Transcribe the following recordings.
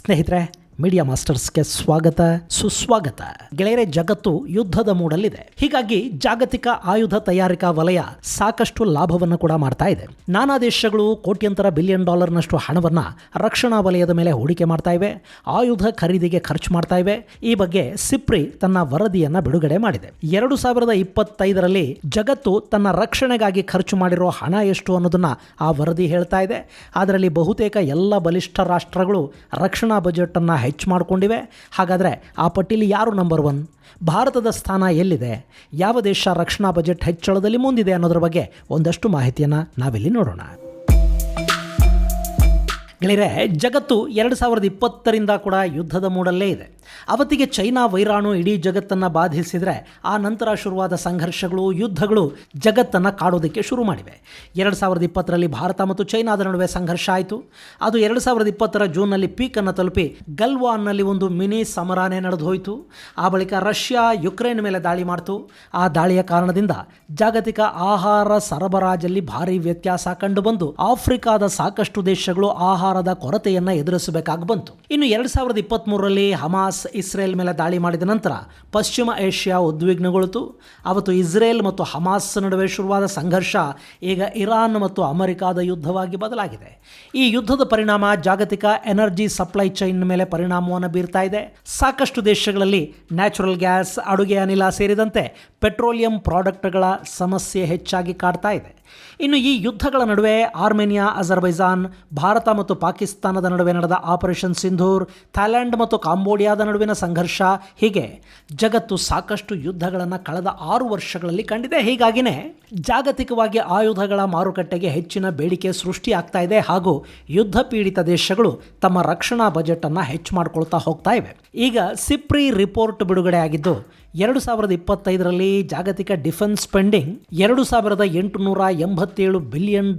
ಸ್ನೇಹಿತರೆ, ಮೀಡಿಯಾ ಮಾಸ್ಟರ್ಸ್ಗೆ ಸ್ವಾಗತ ಸುಸ್ವಾಗತ. ಗೆಳೆಯರೆ, ಜಗತ್ತು ಯುದ್ಧದ ಮೂಡಲ್ಲಿದೆ. ಹೀಗಾಗಿ ಜಾಗತಿಕ ಆಯುಧ ತಯಾರಿಕಾ ವಲಯ ಸಾಕಷ್ಟು ಲಾಭವನ್ನು ಕೂಡ ಮಾಡ್ತಾ ಇದೆ. ನಾನಾ ದೇಶಗಳು ಕೋಟ್ಯಂತರ $1 ಬಿಲಿಯನ್ ಹಣವನ್ನ ರಕ್ಷಣಾ ವಲಯದ ಮೇಲೆ ಹೂಡಿಕೆ ಮಾಡ್ತಾ ಇವೆ, ಆಯುಧ ಖರೀದಿಗೆ ಖರ್ಚು ಮಾಡ್ತಾ ಇವೆ. ಈ ಬಗ್ಗೆ ಸಿಪ್ರಿ ತನ್ನ ವರದಿಯನ್ನ ಬಿಡುಗಡೆ ಮಾಡಿದೆ. 2025ರಲ್ಲಿ ಜಗತ್ತು ತನ್ನ ರಕ್ಷಣೆಗಾಗಿ ಖರ್ಚು ಮಾಡಿರೋ ಹಣ ಎಷ್ಟು ಅನ್ನೋದನ್ನ ಆ ವರದಿ ಹೇಳ್ತಾ ಇದೆ. ಅದರಲ್ಲಿ ಬಹುತೇಕ ಎಲ್ಲ ಬಲಿಷ್ಠ ರಾಷ್ಟ್ರಗಳು ರಕ್ಷಣಾ ಬಜೆಟ್ ಅನ್ನ ಹೆಚ್ಚು ಮಾಡಿಕೊಂಡಿವೆ. ಹಾಗಾದರೆ ಆ ಪಟ್ಟಿಲಿ ಯಾರು ನಂಬರ್ 1? ಭಾರತದ ಸ್ಥಾನ ಎಲ್ಲಿದೆ? ಯಾವ ದೇಶ ರಕ್ಷಣಾ ಬಜೆಟ್ ಹೆಚ್ಚಳದಲ್ಲಿ ಮುಂದಿದೆ ಅನ್ನೋದ್ರ ಬಗ್ಗೆ ಒಂದಷ್ಟು ಮಾಹಿತಿಯನ್ನು ನಾವಿಲ್ಲಿ ನೋಡೋಣ. ಗೆಳೆಯರೆ, ಜಗತ್ತು 2020ರಿಂದ ಕೂಡ ಯುದ್ಧದ ಮೂಡಲ್ಲೇ ಇದೆ. ಅವತ್ತಿಗೆ ಚೈನಾ ವೈರಾಣು ಇಡೀ ಜಗತ್ತನ್ನು ಬಾಧಿಸಿದರೆ ಆ ನಂತರ ಶುರುವಾದ ಸಂಘರ್ಷಗಳು, ಯುದ್ಧಗಳು ಜಗತ್ತನ್ನು ಕಾಡೋದಕ್ಕೆ ಶುರು ಮಾಡಿವೆ. 2020ರಲ್ಲಿ ಭಾರತ ಮತ್ತು ಚೈನಾದ ನಡುವೆ ಸಂಘರ್ಷ ಆಯಿತು. ಅದು 2020ರ ಜೂನ್ನಲ್ಲಿ ಪೀಕನ್ನು ತಲುಪಿ ಗಲ್ವಾನ್ನಲ್ಲಿ ಒಂದು ಮಿನಿ ಸಮರಾನೇ ನಡೆದು ಹೋಯಿತು. ಆ ಬಳಿಕ ರಷ್ಯಾ ಯುಕ್ರೇನ್ ಮೇಲೆ ದಾಳಿ ಮಾಡಿತು. ಆ ದಾಳಿಯ ಕಾರಣದಿಂದ ಜಾಗತಿಕ ಆಹಾರ ಸರಬರಾಜಲ್ಲಿ ಭಾರಿ ವ್ಯತ್ಯಾಸ ಕಂಡುಬಂದು ಆಫ್ರಿಕಾದ ಸಾಕಷ್ಟು ದೇಶಗಳು ಆಹಾರದ ಕೊರತೆಯನ್ನು ಎದುರಿಸಬೇಕಾಗಿ ಬಂತು. ಇನ್ನು 2023ರಲ್ಲಿ ಹಮಾಸ್ ಇಸ್ರೇಲ್ ಮೇಲೆ ದಾಳಿ ಮಾಡಿದ ನಂತರ ಪಶ್ಚಿಮ ಏಷ್ಯಾ ಉದ್ವಿಗ್ನಗೊಳಿತು. ಅವತ್ತು ಇಸ್ರೇಲ್ ಮತ್ತು ಹಮಾಸ್ ನಡುವೆ ಶುರುವಾದ ಸಂಘರ್ಷ ಈಗ ಇರಾನ್ ಮತ್ತು ಅಮೆರಿಕಾದ ಯುದ್ಧವಾಗಿ ಬದಲಾಗಿದೆ. ಈ ಯುದ್ಧದ ಪರಿಣಾಮ ಜಾಗತಿಕ ಎನರ್ಜಿ ಸಪ್ಲೈ ಚೈನ್ ಮೇಲೆ ಪರಿಣಾಮವನ್ನು ಬೀರ್ತಾ ಇದೆ. ಸಾಕಷ್ಟು ದೇಶಗಳಲ್ಲಿ ನ್ಯಾಚುರಲ್ ಗ್ಯಾಸ್, ಅಡುಗೆ ಅನಿಲ ಸೇರಿದಂತೆ ಪೆಟ್ರೋಲಿಯಂ ಪ್ರಾಡಕ್ಟ್ಗಳ ಸಮಸ್ಯೆ ಹೆಚ್ಚಾಗಿ ಕಾಡ್ತಾ ಇದೆ. ಇನ್ನು ಈ ಯುದ್ಧಗಳ ನಡುವೆ ಆರ್ಮೇನಿಯಾ, ಅಜರ್ಬೈಜಾನ್, ಭಾರತ ಮತ್ತು ಪಾಕಿಸ್ತಾನದ ನಡುವೆ ನಡೆದ ಆಪರೇಷನ್ ಸಿಂಧೂರ್, ಥೈಲ್ಯಾಂಡ್ ಮತ್ತು ಕಾಂಬೋಡಿಯಾದ ನಡುವಿನ ಸಂಘರ್ಷ, ಹೀಗೆ ಜಗತ್ತು ಸಾಕಷ್ಟು ಯುದ್ಧಗಳನ್ನು ಕಳೆದ 6 ವರ್ಷಗಳಲ್ಲಿ ಕಂಡಿದೆ. ಹೀಗಾಗಿನೇ ಜಾಗತಿಕವಾಗಿ ಆಯುಧಗಳ ಮಾರುಕಟ್ಟೆಗೆ ಹೆಚ್ಚಿನ ಬೇಡಿಕೆ ಸೃಷ್ಟಿಯಾಗ್ತಾ ಇದೆ ಹಾಗೂ ಯುದ್ಧ ಪೀಡಿತ ದೇಶಗಳು ತಮ್ಮ ರಕ್ಷಣಾ ಬಜೆಟ್ ಅನ್ನು ಹೆಚ್ಚು ಮಾಡಿಕೊಳ್ತಾ ಹೋಗ್ತಾ ಇವೆ. ಈಗ ಸಿಪ್ರಿ ರಿಪೋರ್ಟ್ ಬಿಡುಗಡೆ ಆಗಿದ್ದು 2025ರಲ್ಲಿ ಜಾಗತಿಕ ಡಿಫೆನ್ಸ್ ಸ್ಪೆಂಡಿಂಗ್ $2887 ಬಿಲಿಯನ್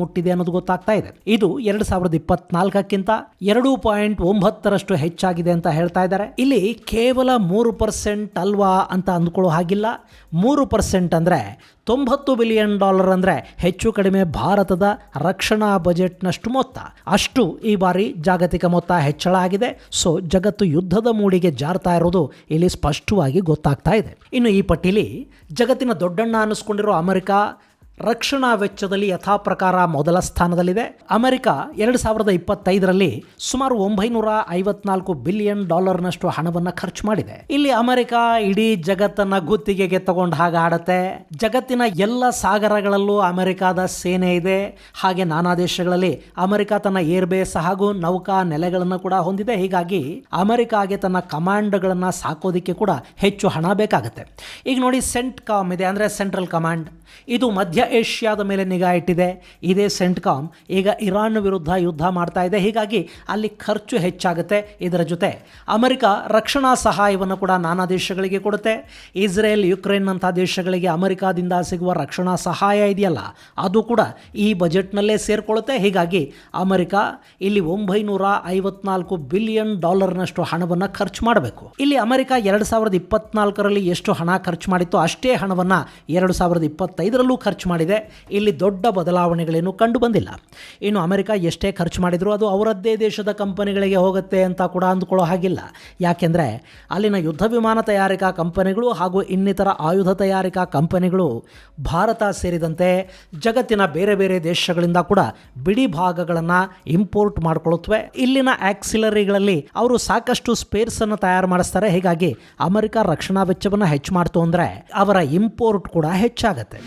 ಮುಟ್ಟಿದೆ ಅನ್ನೋದು ಗೊತ್ತಾಗ್ತಾ ಇದೆ. ಇದು 2024ಕ್ಕಿಂತ 2.9% ಹೆಚ್ಚಾಗಿದೆ ಅಂತ ಹೇಳ್ತಾ ಇದ್ದಾರೆ. ಇಲ್ಲಿ ಕೇವಲ 3% ಅಲ್ವಾ ಅಂತ ಅಂದ್ಕೊಳ್ಳೋ ಹಾಗಿಲ್ಲ. 3% ಅಂದರೆ $90 ಬಿಲಿಯನ್ ಅಂದರೆ ಹೆಚ್ಚು ಕಡಿಮೆ ಭಾರತದ ರಕ್ಷಣಾ ಬಜೆಟ್ನಷ್ಟು ಮೊತ್ತ. ಅಷ್ಟು ಈ ಬಾರಿ ಜಾಗತಿಕ ಮೊತ್ತ ಹೆಚ್ಚಳ ಆಗಿದೆ. ಸೊ ಜಗತ್ತು ಯುದ್ಧದ ಮೂಡಿಗೆ ಜಾರ್ತಾ ಇರೋದು ಇಲ್ಲಿ ಸ್ಪಷ್ಟವಾಗಿ ಗೊತ್ತಾಗ್ತಾ ಇದೆ. ಇನ್ನು ಈ ಪಟ್ಟಿಲಿ ಜಗತ್ತಿನ ದೊಡ್ಡಣ್ಣ ಅನ್ನಿಸ್ಕೊಂಡಿರೋ ಅಮೆರಿಕ ರಕ್ಷಣಾ ವೆಚ್ಚದಲ್ಲಿ ಯಥಾ ಪ್ರಕಾರ ಮೊದಲ ಸ್ಥಾನದಲ್ಲಿದೆ. ಅಮೆರಿಕ 2025ರಲ್ಲಿ ಸುಮಾರು $954 ಬಿಲಿಯನ್ ಹಣವನ್ನು ಖರ್ಚು ಮಾಡಿದೆ. ಇಲ್ಲಿ ಅಮೆರಿಕ ಇಡೀ ಜಗತ್ತನ್ನ ಗುತ್ತಿಗೆಗೆ ತಗೊಂಡು ಹಾಗೆ ಆಡುತ್ತೆ. ಜಗತ್ತಿನ ಎಲ್ಲ ಸಾಗರಗಳಲ್ಲೂ ಅಮೆರಿಕದ ಸೇನೆ ಇದೆ. ಹಾಗೆ ನಾನಾ ದೇಶಗಳಲ್ಲಿ ಅಮೆರಿಕ ತನ್ನ ಏರ್ಬೇಸ್ ಹಾಗೂ ನೌಕಾ ನೆಲೆಗಳನ್ನು ಕೂಡ ಹೊಂದಿದೆ. ಹೀಗಾಗಿ ಅಮೆರಿಕಾಗೆ ತನ್ನ ಕಮಾಂಡ್ಗಳನ್ನು ಸಾಕೋದಿಕ್ಕೆ ಕೂಡ ಹೆಚ್ಚು ಹಣ ಬೇಕಾಗುತ್ತೆ. ಈಗ ನೋಡಿ, ಸೆಂಟ್ಕಾಮ್ ಇದೆ, ಅಂದರೆ ಸೆಂಟ್ರಲ್ ಕಮಾಂಡ್. ಇದು ಮಧ್ಯ ಏಷ್ಯಾದ ಮೇಲೆ ನಿಗಾ ಇಟ್ಟಿದೆ. ಇದೇ ಸೆಂಟ್ಕಾಮ್ ಈಗ ಇರಾನ್ ವಿರುದ್ಧ ಯುದ್ಧ ಮಾಡ್ತಾ ಇದೆ. ಹೀಗಾಗಿ ಅಲ್ಲಿ ಖರ್ಚು ಹೆಚ್ಚಾಗುತ್ತೆ. ಇದರ ಜೊತೆ ಅಮೆರಿಕ ರಕ್ಷಣಾ ಸಹಾಯವನ್ನು ಕೂಡ ನಾನಾ ದೇಶಗಳಿಗೆ ಕೊಡುತ್ತೆ. ಇಸ್ರೇಲ್, ಯುಕ್ರೇನ್ ಅಂಥ ದೇಶಗಳಿಗೆ ಅಮೆರಿಕಾದಿಂದ ಸಿಗುವ ರಕ್ಷಣಾ ಸಹಾಯ ಇದೆಯಲ್ಲ, ಅದು ಕೂಡ ಈ ಬಜೆಟ್ನಲ್ಲೇ ಸೇರಿಕೊಳ್ಳುತ್ತೆ. ಹೀಗಾಗಿ ಅಮೆರಿಕ ಇಲ್ಲಿ $954 ಬಿಲಿಯನ್ ಹಣವನ್ನು ಖರ್ಚು ಮಾಡಬೇಕು. ಇಲ್ಲಿ ಅಮೆರಿಕ 2024ರಲ್ಲಿ ಎಷ್ಟು ಹಣ ಖರ್ಚು ಮಾಡಿತ್ತು ಅಷ್ಟೇ ಹಣವನ್ನು 2025ರಲ್ಲೂ ಖರ್ಚು ಮಾಡಿದೆ. ಇಲ್ಲಿ ದೊಡ್ಡ ಬದಲಾವಣೆಗಳೇನು ಕಂಡು ಬಂದಿಲ್ಲ. ಇನ್ನು ಅಮೆರಿಕ ಎಷ್ಟೇ ಖರ್ಚು ಮಾಡಿದರೂ ಅದು ಅವರದ್ದೇ ದೇಶದ ಕಂಪನಿಗಳಿಗೆ ಹೋಗುತ್ತೆ ಅಂತ ಕೂಡ ಅಂದ್ಕೊಳ್ಳೋ ಹಾಗಿಲ್ಲ. ಯಾಕೆಂದರೆ ಅಲ್ಲಿನ ಯುದ್ಧ ವಿಮಾನ ತಯಾರಿಕಾ ಕಂಪನಿಗಳು ಹಾಗೂ ಇನ್ನಿತರ ಆಯುಧ ತಯಾರಿಕಾ ಕಂಪನಿಗಳು ಭಾರತ ಸೇರಿದಂತೆ ಜಗತ್ತಿನ ಬೇರೆ ಬೇರೆ ದೇಶಗಳಿಂದ ಕೂಡ ಬಿಡಿ ಭಾಗಗಳನ್ನು ಇಂಪೋರ್ಟ್ ಮಾಡಿಕೊಳ್ಳುತ್ತವೆ. ಇಲ್ಲಿನ ಆಕ್ಸಿಲರಿಗಳಲ್ಲಿ ಅವರು ಸಾಕಷ್ಟು ಸ್ಪೇರ್ಸನ್ನು ತಯಾರು ಮಾಡಿಸ್ತಾರೆ. ಹೀಗಾಗಿ ಅಮೆರಿಕ ರಕ್ಷಣಾ ವೆಚ್ಚವನ್ನು ಹೆಚ್ಚು ಮಾಡ್ತು ಅಂದರೆ ಅವರ ಇಂಪೋರ್ಟ್ ಕೂಡ ಹೆಚ್ಚಾಗುತ್ತೆ.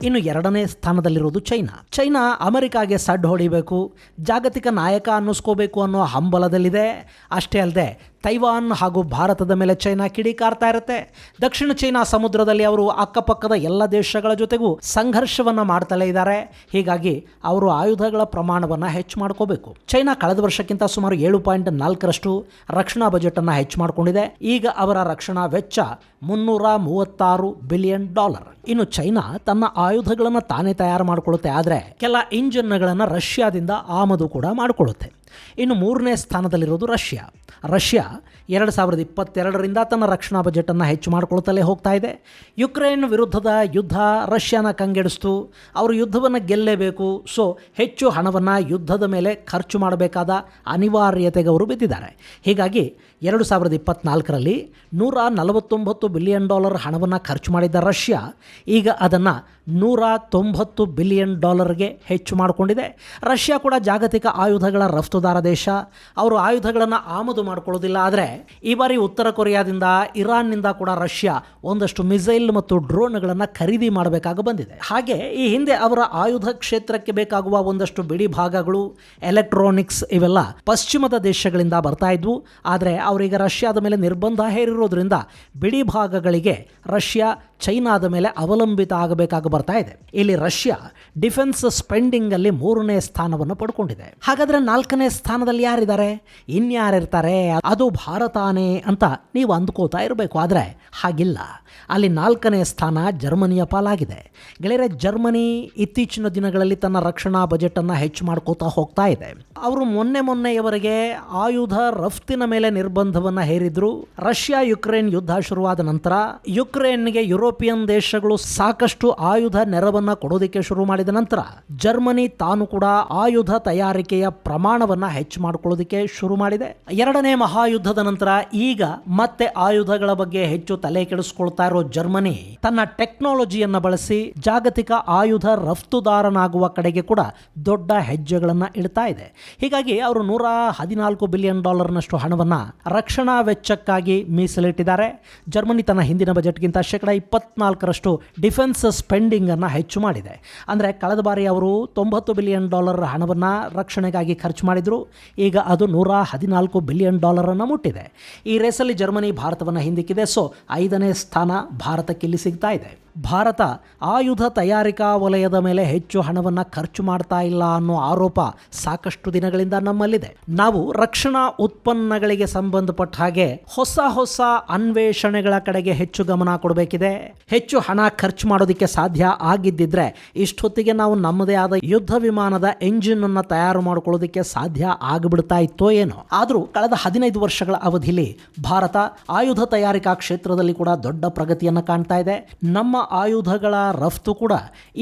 ಇನ್ನು 2ನೇ ಸ್ಥಾನದಲ್ಲಿರೋದು ಚೈನಾ ಅಮೆರಿಕಾಗೆ ಸಡ್ಡು ಹೊಡಿಬೇಕು, ಜಾಗತಿಕ ನಾಯಕ ಅನ್ನಿಸ್ಕೋಬೇಕು ಅನ್ನೋ ಹಂಬಲದಲ್ಲಿದೆ. ಅಷ್ಟೇ ಅಲ್ಲದೆ ತೈವಾನ್ ಹಾಗೂ ಭಾರತದ ಮೇಲೆ ಚೈನಾ ಕಿಡಿಕಾರ್ತಾ ಇರುತ್ತೆ. ದಕ್ಷಿಣ ಚೈನಾ ಸಮುದ್ರದಲ್ಲಿ ಅವರು ಅಕ್ಕಪಕ್ಕದ ಎಲ್ಲ ದೇಶಗಳ ಜೊತೆಗೂ ಸಂಘರ್ಷವನ್ನು ಮಾಡ್ತಲೇ ಇದ್ದಾರೆ. ಹೀಗಾಗಿ ಅವರು ಆಯುಧಗಳ ಪ್ರಮಾಣವನ್ನು ಹೆಚ್ಚು ಮಾಡ್ಕೋಬೇಕು. ಚೈನಾ ಕಳೆದ ವರ್ಷಕ್ಕಿಂತ ಸುಮಾರು 7.4% ರಕ್ಷಣಾ ಬಜೆಟನ್ನು ಹೆಚ್ಚು ಮಾಡಿಕೊಂಡಿದೆ. ಈಗ ಅವರ ರಕ್ಷಣಾ ವೆಚ್ಚ $336 ಬಿಲಿಯನ್. ಇನ್ನು ಚೈನಾ ತನ್ನ ಆಯುಧಗಳನ್ನು ತಾನೇ ತಯಾರು ಮಾಡಿಕೊಳ್ಳುತ್ತೆ. ಆದರೆ ಕೆಲ ಇಂಜಿನ್ಗಳನ್ನು ರಷ್ಯಾದಿಂದ ಆಮದು ಕೂಡ ಮಾಡಿಕೊಳ್ಳುತ್ತೆ. ಇನ್ನು ಮೂರನೇ ಸ್ಥಾನದಲ್ಲಿರೋದು ರಷ್ಯಾ. 2022ರಿಂದ ತನ್ನ ರಕ್ಷಣಾ ಬಜೆಟನ್ನು ಹೆಚ್ಚು ಮಾಡಿಕೊಳ್ತಲೇ ಹೋಗ್ತಾ ಇದೆ. ಯುಕ್ರೇನ್ ವಿರುದ್ಧದ ಯುದ್ಧ ರಷ್ಯಾನ ಕಂಗೆಡಿಸ್ತು. ಅವರು ಯುದ್ಧವನ್ನು ಗೆಲ್ಲೇಬೇಕು. ಸೊ ಹೆಚ್ಚು ಹಣವನ್ನು ಯುದ್ಧದ ಮೇಲೆ ಖರ್ಚು ಮಾಡಬೇಕಾದ ಅನಿವಾರ್ಯತೆಗೆ ಅವರು ಬಿದ್ದಿದ್ದಾರೆ. ಹೀಗಾಗಿ 2024ರಲ್ಲಿ $149 ಬಿಲಿಯನ್ ಹಣವನ್ನು ಖರ್ಚು ಮಾಡಿದ್ದ ರಷ್ಯಾ ಈಗ ಅದನ್ನು $190 ಬಿಲಿಯನ್ ಹೆಚ್ಚು ಮಾಡಿಕೊಂಡಿದೆ. ರಷ್ಯಾ ಕೂಡ ಜಾಗತಿಕ ಆಯುಧಗಳ ರಫ್ತುದಾರ ದೇಶ. ಅವರು ಆಯುಧಗಳನ್ನು ಆಮದು ಮಾಡಿಕೊಳ್ಳೋದಿಲ್ಲ. ಆದರೆ ಈ ಬಾರಿ ಉತ್ತರ ಕೊರಿಯಾದಿಂದ, ಇರಾನ್ನಿಂದ ಕೂಡ ರಷ್ಯಾ ಒಂದಷ್ಟು ಮಿಸೈಲ್ ಮತ್ತು ಡ್ರೋನ್ಗಳನ್ನು ಖರೀದಿ ಮಾಡಬೇಕಾಗಿ ಬಂದಿದೆ. ಹಾಗೆ ಈ ಹಿಂದೆ ಅವರ ಆಯುಧ ಕ್ಷೇತ್ರಕ್ಕೆ ಬೇಕಾಗುವ ಒಂದಷ್ಟು ಬಿಡಿ ಭಾಗಗಳು, ಎಲೆಕ್ಟ್ರಾನಿಕ್ಸ್ ಇವೆಲ್ಲ ಪಶ್ಚಿಮದ ದೇಶಗಳಿಂದ ಬರ್ತಾ ಇದ್ವು. ಆದರೆ ಅವರೀಗ ರಷ್ಯಾದ ಮೇಲೆ ನಿರ್ಬಂಧ ಹೇರಿರೋದ್ರಿಂದ ಬಿಡಿ ಭಾಗಗಳಿಗೆ ರಷ್ಯಾ ಚೈನಾದ ಮೇಲೆ ಅವಲಂಬಿತ ಆಗಬೇಕಾಗಿ ಬರ್ತಾ ಇದೆ. ಇಲ್ಲಿ ರಷ್ಯಾ ಡಿಫೆನ್ಸ್ ಸ್ಪೆಂಡಿಂಗ್ ಅಲ್ಲಿ 3ನೇ ಸ್ಥಾನವನ್ನು ಪಡ್ಕೊಂಡಿದೆ. ಹಾಗಾದ್ರೆ 4ನೇ ಸ್ಥಾನದಲ್ಲಿ ಯಾರಿದ್ದಾರೆ? ಇನ್ಯಾರಿರ್ತಾರೆ? ಅದು ಭಾರತಾನೇ ಅಂತ ನೀವು ಅಂದ್ಕೋತಾ ಇರಬೇಕು. ಆದರೆ ಹಾಗಿಲ್ಲ. ಅಲ್ಲಿ 4ನೇ ಸ್ಥಾನ ಜರ್ಮನಿಯ ಪಾಲಾಗಿದೆ. ಗೆಳೆಯರೆ, ಜರ್ಮನಿ ಇತ್ತೀಚಿನ ದಿನಗಳಲ್ಲಿ ತನ್ನ ರಕ್ಷಣಾ ಬಜೆಟನ್ನು ಹೆಚ್ಚು ಮಾಡ್ಕೋತಾ ಹೋಗ್ತಾ ಇದೆ. ಅವರು ಮೊನ್ನೆಯವರೆಗೆ ಆಯುಧ ರಫ್ತಿನ ಮೇಲೆ ನಿರ್ಬಂಧವನ್ನು ಹೇರಿದ್ರು. ರಷ್ಯಾ ಯುಕ್ರೇನ್ ಯುದ್ಧ ಶುರುವಾದ ನಂತರ ಯುಕ್ರೇನ್ಗೆ ಯುರೋಪಿಯನ್ ದೇಶಗಳು ಸಾಕಷ್ಟು ಆಯುಧ ನೆರವನ್ನು ಕೊಡೋದಕ್ಕೆ ಶುರು ಮಾಡಿದ ನಂತರ ಜರ್ಮನಿ ತಾನು ಕೂಡ ಆಯುಧ ತಯಾರಿಕೆಯ ಪ್ರಮಾಣವನ್ನು ಹೆಚ್ಚು ಮಾಡಿಕೊಳ್ಳೋದಕ್ಕೆ ಶುರು ಮಾಡಿದೆ. 2ನೇ ಮಹಾಯುದ್ಧದ ನಂತರ ಈಗ ಮತ್ತೆ ಆಯುಧಗಳ ಬಗ್ಗೆ ಹೆಚ್ಚು ತಲೆ ಕೆಡಿಸ್ಕೊಳ್ತಾ ಇರೋ ಜರ್ಮನಿ ತನ್ನ ಟೆಕ್ನಾಲಜಿಯನ್ನು ಬಳಸಿ ಜಾಗತಿಕ ಆಯುಧ ರಫ್ತುದಾರನಾಗುವ ಕಡೆಗೆ ಕೂಡ ದೊಡ್ಡ ಹೆಜ್ಜೆಗಳನ್ನು ಇಡ್ತಾ ಇದೆ. ಹೀಗಾಗಿ ಅವರು $114 ಬಿಲಿಯನ್ ಹಣವನ್ನು ರಕ್ಷಣಾ ವೆಚ್ಚಕ್ಕಾಗಿ ಮೀಸಲಿಟ್ಟಿದ್ದಾರೆ. ಜರ್ಮನಿ ತನ್ನ ಹಿಂದಿನ ಬಜೆಟ್ಗಿಂತ 24% ಡಿಫೆನ್ಸ್ ಸ್ಪೆಂಡಿಂಗ್ ಅನ್ನು ಹೆಚ್ಚು ಮಾಡಿದೆ. ಅಂದರೆ ಕಳೆದ ಬಾರಿ ಅವರು $90 ಬಿಲಿಯನ್ ಹಣವನ್ನು ರಕ್ಷಣೆಗಾಗಿ ಖರ್ಚು ಮಾಡಿದ್ರು. ಈಗ ಅದು $114 ಬಿಲಿಯನ್ ಅನ್ನು ಮುಟ್ಟಿದೆ. ಈ ರೇಸಲ್ಲಿ ಜರ್ಮನಿ ಭಾರತವನ್ನು ಹಿಂದಿಕ್ಕಿದೆ. ಸೊ 5ನೇ ಸ್ಥಾನ ಭಾರತಕ್ಕಿಲ್ಲಿ ಸಿಗ್ತಾ ಇದೆ. ಭಾರತ ಆಯುಧ ತಯಾರಿಕಾ ವಲಯದ ಮೇಲೆ ಹೆಚ್ಚು ಹಣವನ್ನು ಖರ್ಚು ಮಾಡ್ತಾ ಇಲ್ಲ ಅನ್ನೋ ಆರೋಪ ಸಾಕಷ್ಟು ದಿನಗಳಿಂದ ನಮ್ಮಲ್ಲಿದೆ. ನಾವು ರಕ್ಷಣಾ ಉತ್ಪನ್ನಗಳಿಗೆ ಸಂಬಂಧಪಟ್ಟ ಹಾಗೆ ಹೊಸ ಅನ್ವೇಷಣೆಗಳ ಕಡೆಗೆ ಹೆಚ್ಚು ಗಮನ ಕೊಡಬೇಕಿದೆ. ಹೆಚ್ಚು ಹಣ ಖರ್ಚು ಮಾಡೋದಕ್ಕೆ ಸಾಧ್ಯ ಆಗಿದ್ದಿದ್ರೆ ಇಷ್ಟೊತ್ತಿಗೆ ನಾವು ನಮ್ಮದೇ ಆದ ಯುದ್ಧ ವಿಮಾನದ ಎಂಜಿನ್ ಅನ್ನು ತಯಾರು ಮಾಡಿಕೊಳ್ಳೋದಕ್ಕೆ ಸಾಧ್ಯ ಆಗಿಬಿಡ್ತಾ ಇತ್ತೋ ಏನೋ. ಆದರೂ ಕಳೆದ 15 ವರ್ಷಗಳ ಅವಧಿಯಲ್ಲಿ ಭಾರತ ಆಯುಧ ತಯಾರಿಕಾ ಕ್ಷೇತ್ರದಲ್ಲಿ ಕೂಡ ದೊಡ್ಡ ಪ್ರಗತಿಯನ್ನು ಕಾಣ್ತಾ ಇದೆ. ನಮ್ಮ ಆಯುಧಗಳ ರಫ್ತು ಕೂಡ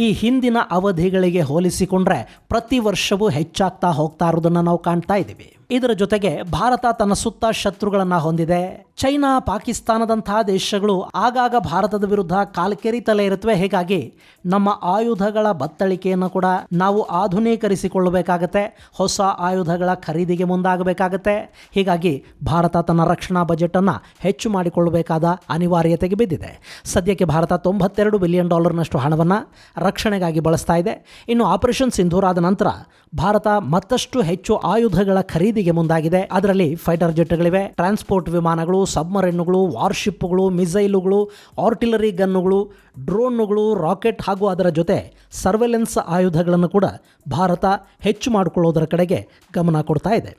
ಈ ಹಿಂದಿನ ಅವಧಿಗಳಿಗೆ ಹೋಲಿಸಿಕೊಂಡ್ರೆ ಪ್ರತಿ ವರ್ಷವೂ ಹೆಚ್ಚಾಗ್ತಾ ಹೋಗ್ತಾ ಇರೋದನ್ನು ನಾವು ಕಾಣ್ತಾ ಇದ್ದೀವಿ. ಇದರ ಜೊತೆಗೆ ಭಾರತ ತನ್ನ ಸುತ್ತ ಶತ್ರುಗಳನ್ನು ಹೊಂದಿದೆ. ಚೈನಾ, ಪಾಕಿಸ್ತಾನದಂತಹ ದೇಶಗಳು ಆಗಾಗ ಭಾರತದ ವಿರುದ್ಧ ಕಾಲ್ಕೆರಿತಲೇ ಇರುತ್ತವೆ. ಹೀಗಾಗಿ ನಮ್ಮ ಆಯುಧಗಳ ಬತ್ತಳಿಕೆಯನ್ನು ಕೂಡ ನಾವು ಆಧುನೀಕರಿಸಿಕೊಳ್ಳಬೇಕಾಗತ್ತೆ. ಹೊಸ ಆಯುಧಗಳ ಖರೀದಿಗೆ ಮುಂದಾಗಬೇಕಾಗತ್ತೆ. ಹೀಗಾಗಿ ಭಾರತ ತನ್ನ ರಕ್ಷಣಾ ಬಜೆಟನ್ನು ಹೆಚ್ಚು ಮಾಡಿಕೊಳ್ಳಬೇಕಾದ ಅನಿವಾರ್ಯತೆಗೆ ಬಿದ್ದಿದೆ. ಸದ್ಯಕ್ಕೆ ಭಾರತ $92 ಬಿಲಿಯನ್ ಹಣವನ್ನು ರಕ್ಷಣೆಗಾಗಿ ಬಳಸ್ತಾ ಇದೆ. ಇನ್ನು ಆಪರೇಷನ್ ಸಿಂಧೂರ್ ಆದ ನಂತರ ಭಾರತ ಮತ್ತಷ್ಟು ಹೆಚ್ಚು ಆಯುಧಗಳ ಖರೀದಿಗೆ ಮುಂದಾಗಿದೆ. ಅದರಲ್ಲಿ ಫೈಟರ್ ಜೆಟ್ಗಳಿವೆ, ಟ್ರಾನ್ಸ್ಪೋರ್ಟ್ ವಿಮಾನಗಳು, ಸಬ್ಮರೀನ್ಗಳು, ವಾರ್ಶಿಪ್ಗಳು, ಮಿಸೈಲುಗಳು, ಆರ್ಟಿಲರಿ ಗನ್ನುಗಳು, ಡ್ರೋನ್ಗಳು, ರಾಕೆಟ್ ಹಾಗೂ ಅದರ ಜೊತೆ ಸರ್ವೆಲೆನ್ಸ್ ಆಯುಧಗಳನ್ನು ಕೂಡ ಭಾರತ ಹೆಚ್ಚು ಮಾಡಿಕೊಳ್ಳೋದರ ಕಡೆಗೆ ಗಮನ ಕೊಡ್ತಾ ಇದೆ.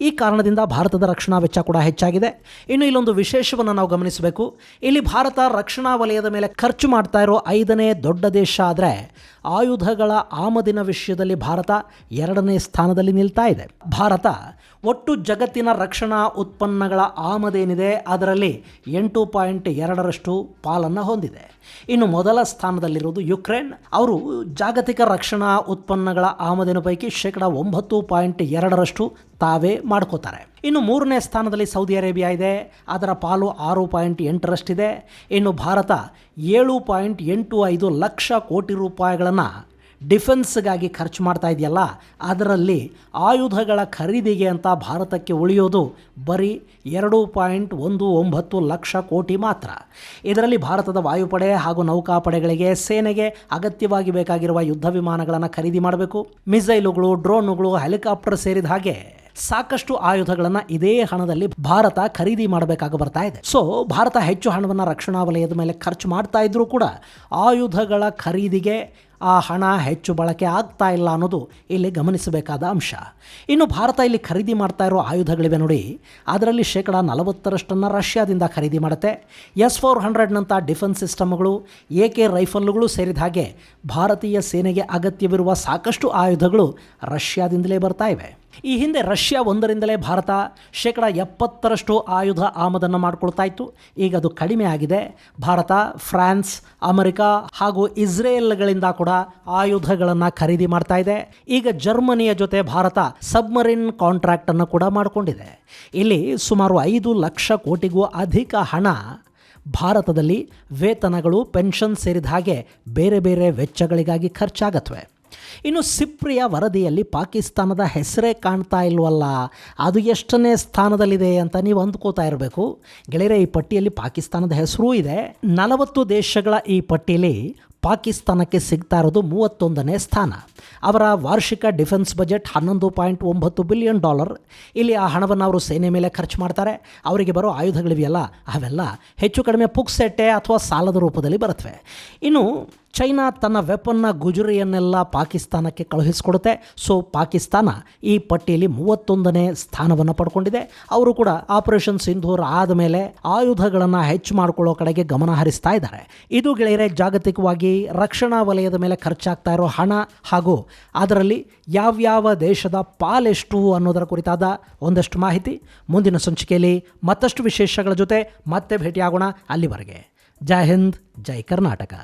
ಈ ಕಾರಣದಿಂದ ಭಾರತದ ರಕ್ಷಣಾ ವೆಚ್ಚ ಕೂಡ ಹೆಚ್ಚಾಗಿದೆ. ಇನ್ನು ಇಲ್ಲೊಂದು ವಿಶೇಷವನ್ನು ನಾವು ಗಮನಿಸಬೇಕು. ಇಲ್ಲಿ ಭಾರತ ರಕ್ಷಣಾ ವಲಯದ ಮೇಲೆ ಖರ್ಚು ಮಾಡ್ತಾ ಇರೋ 5ನೇ ದೊಡ್ಡ ದೇಶ. ಆದರೆ ಆಯುಧಗಳ ಆಮದಿನ ವಿಷಯದಲ್ಲಿ ಭಾರತ 2ನೇ ಸ್ಥಾನದಲ್ಲಿ ನಿಲ್ತಾ ಇದೆ. ಭಾರತ ಒಟ್ಟು ಜಗತ್ತಿನ ರಕ್ಷಣಾ ಉತ್ಪನ್ನಗಳ ಆಮದೇನಿದೆ ಅದರಲ್ಲಿ 8.2% ಪಾಲನ್ನು ಹೊಂದಿದೆ. ಇನ್ನು ಮೊದಲ ಸ್ಥಾನದಲ್ಲಿರುವುದು ಯುಕ್ರೇನ್. ಅವರು ಜಾಗತಿಕ ರಕ್ಷಣಾ ಉತ್ಪನ್ನಗಳ ಆಮದಿನ ಪೈಕಿ 9.2% ತಾವೇ ಮಾಡ್ಕೋತಾರೆ. ಇನ್ನು 3ನೇ ಸ್ಥಾನದಲ್ಲಿ ಸೌದಿ ಅರೇಬಿಯಾ ಇದೆ. ಅದರ ಪಾಲು 6.8%. ಇನ್ನು ಭಾರತ 7.85 ಲಕ್ಷ ಕೋಟಿ ರೂಪಾಯಿಗಳನ್ನು ಡಿಫೆನ್ಸ್ಗಾಗಿ ಖರ್ಚು ಮಾಡ್ತಾ ಇದೆಯಲ್ಲ, ಅದರಲ್ಲಿ ಆಯುಧಗಳ ಖರೀದಿಗೆ ಅಂತ ಭಾರತಕ್ಕೆ ಉಳಿಯೋದು ಬರೀ 2.19 ಲಕ್ಷ ಕೋಟಿ ಮಾತ್ರ. ಇದರಲ್ಲಿ ಭಾರತದ ವಾಯುಪಡೆ ಹಾಗೂ ನೌಕಾಪಡೆಗಳಿಗೆ, ಸೇನೆಗೆ ಅಗತ್ಯವಾಗಿ ಬೇಕಾಗಿರುವ ಯುದ್ಧ ವಿಮಾನಗಳನ್ನು ಖರೀದಿ ಮಾಡಬೇಕು. ಮಿಸೈಲುಗಳು, ಡ್ರೋನುಗಳು, ಹೆಲಿಕಾಪ್ಟರ್ ಸೇರಿದ ಹಾಗೆ ಸಾಕಷ್ಟು ಆಯುಧಗಳನ್ನು ಇದೇ ಹಣದಲ್ಲಿ ಭಾರತ ಖರೀದಿ ಮಾಡಬೇಕಾಗಿ ಬರ್ತಾ ಇದೆ. ಸೊ ಭಾರತ ಹೆಚ್ಚು ಹಣವನ್ನು ರಕ್ಷಣಾ ವಲಯದ ಮೇಲೆ ಖರ್ಚು ಮಾಡ್ತಾ ಇದ್ರೂ ಕೂಡ ಆಯುಧಗಳ ಖರೀದಿಗೆ ಆ ಹಣ ಹೆಚ್ಚು ಬಳಕೆ ಆಗ್ತಾ ಇಲ್ಲ ಅನ್ನೋದು ಇಲ್ಲಿ ಗಮನಿಸಬೇಕಾದ ಅಂಶ. ಇನ್ನು ಭಾರತ ಇಲ್ಲಿ ಖರೀದಿ ಮಾಡ್ತಾ ಇರೋ ಆಯುಧಗಳಿವೆ ನೋಡಿ, ಅದರಲ್ಲಿ 40% ರಷ್ಯಾದಿಂದ ಖರೀದಿ ಮಾಡುತ್ತೆ. S-400ನಂಥ ಡಿಫೆನ್ಸ್ ಸಿಸ್ಟಮ್ಗಳು, AK ರೈಫಲ್ಗಳು ಸೇರಿದ ಹಾಗೆ ಭಾರತೀಯ ಸೇನೆಗೆ ಅಗತ್ಯವಿರುವ ಸಾಕಷ್ಟು ಆಯುಧಗಳು ರಷ್ಯಾದಿಂದಲೇ ಬರ್ತಾ ಇವೆ. ಈ ಹಿಂದೆ ರಷ್ಯಾ ಒಂದರಿಂದಲೇ ಭಾರತ 70% ಆಯುಧ ಆಮದನ್ನು ಮಾಡಿಕೊಳ್ತಾ ಇತ್ತು. ಈಗ ಅದು ಕಡಿಮೆ ಆಗಿದೆ. ಭಾರತ ಫ್ರಾನ್ಸ್, ಅಮೆರಿಕ ಹಾಗೂ ಇಸ್ರೇಲ್ಗಳಿಂದ ಕೂಡ ಆಯುಧಗಳನ್ನು ಖರೀದಿ ಮಾಡ್ತಾ ಇದೆ. ಈಗ ಜರ್ಮನಿಯ ಜೊತೆ ಭಾರತ ಸಬ್ಮರಿನ್ ಕಾಂಟ್ರಾಕ್ಟ್ ಅನ್ನು ಕೂಡ ಮಾಡಿಕೊಂಡಿದೆ. ಇಲ್ಲಿ ಸುಮಾರು 5 ಲಕ್ಷ ಕೋಟಿಗೂ ಅಧಿಕ ಹಣ ಭಾರತದಲ್ಲಿ ವೇತನಗಳು, ಪೆನ್ಷನ್ ಸೇರಿದ ಹಾಗೆ ಬೇರೆ ಬೇರೆ ವೆಚ್ಚಗಳಿಗಾಗಿ ಖರ್ಚಾಗತ್ವೆ. ಇನ್ನು ಸಿಪ್ರಿಯ ವರದಿಯಲ್ಲಿ ಪಾಕಿಸ್ತಾನದ ಹೆಸರೇ ಕಾಣ್ತಾ ಇಲ್ವಲ್ಲ, ಅದು ಎಷ್ಟನೇ ಸ್ಥಾನದಲ್ಲಿದೆ ಅಂತ ನೀವು ಅಂದ್ಕೋತಾ ಇರಬೇಕು. ಗೆಳೆಯರೆ, ಈ ಪಟ್ಟಿಯಲ್ಲಿ ಪಾಕಿಸ್ತಾನದ ಹೆಸರೂ ಇದೆ. 40 ದೇಶಗಳ ಈ ಪಟ್ಟಿಯಲ್ಲಿ ಪಾಕಿಸ್ತಾನಕ್ಕೆ ಸಿಗ್ತಾ ಇರೋದು 31ನೇ ಸ್ಥಾನ. ಅವರ ವಾರ್ಷಿಕ ಡಿಫೆನ್ಸ್ ಬಜೆಟ್ $11.9 ಬಿಲಿಯನ್. ಇಲ್ಲಿ ಆ ಹಣವನ್ನು ಅವರು ಸೇನೆ ಮೇಲೆ ಖರ್ಚು ಮಾಡ್ತಾರೆ. ಅವರಿಗೆ ಬರೋ ಆಯುಧಗಳಿವೆಯಲ್ಲ, ಅವೆಲ್ಲ ಹೆಚ್ಚು ಕಡಿಮೆ ಪುಕ್ಸೆಟ್ಟೆ ಅಥವಾ ಸಾಲದ ರೂಪದಲ್ಲಿ ಬರುತ್ತವೆ. ಇನ್ನು ಚೈನಾ ತನ್ನ ವೆಪನ್ನ ಗುಜರಿಯನ್ನೆಲ್ಲ ಪಾಕಿಸ್ತಾನಕ್ಕೆ ಕಳುಹಿಸಿಕೊಡುತ್ತೆ. ಸೊ ಪಾಕಿಸ್ತಾನ ಈ ಪಟ್ಟಿಯಲ್ಲಿ 31ನೇ ಸ್ಥಾನವನ್ನು ಪಡ್ಕೊಂಡಿದೆ. ಅವರು ಕೂಡ ಆಪರೇಷನ್ ಸಿಂಧೂರ್ ಆದಮೇಲೆ ಆಯುಧಗಳನ್ನು ಹೆಚ್ಚು ಮಾಡಿಕೊಳ್ಳೋ ಕಡೆಗೆ ಗಮನ ಹರಿಸ್ತಾ ಇದ್ದಾರೆ. ಇದು ಗೆಳೆಯರೆ ಜಾಗತಿಕವಾಗಿ ರಕ್ಷಣಾ ವಲಯದ ಮೇಲೆ ಖರ್ಚಾಗ್ತಾ ಇರೋ ಹಣ ಹಾಗೂ ಅದರಲ್ಲಿ ಯಾವ್ಯಾವ ದೇಶದ ಪಾಲೆಷ್ಟು ಅನ್ನೋದರ ಕುರಿತಾದ ಒಂದಷ್ಟು ಮಾಹಿತಿ. ಮುಂದಿನ ಸಂಚಿಕೆಯಲ್ಲಿ ಮತ್ತಷ್ಟು ವಿಶೇಷಗಳ ಜೊತೆ ಮತ್ತೆ ಭೇಟಿಯಾಗೋಣ. ಅಲ್ಲಿವರೆಗೆ ಜೈ ಹಿಂದ್, ಜೈ ಕರ್ನಾಟಕ.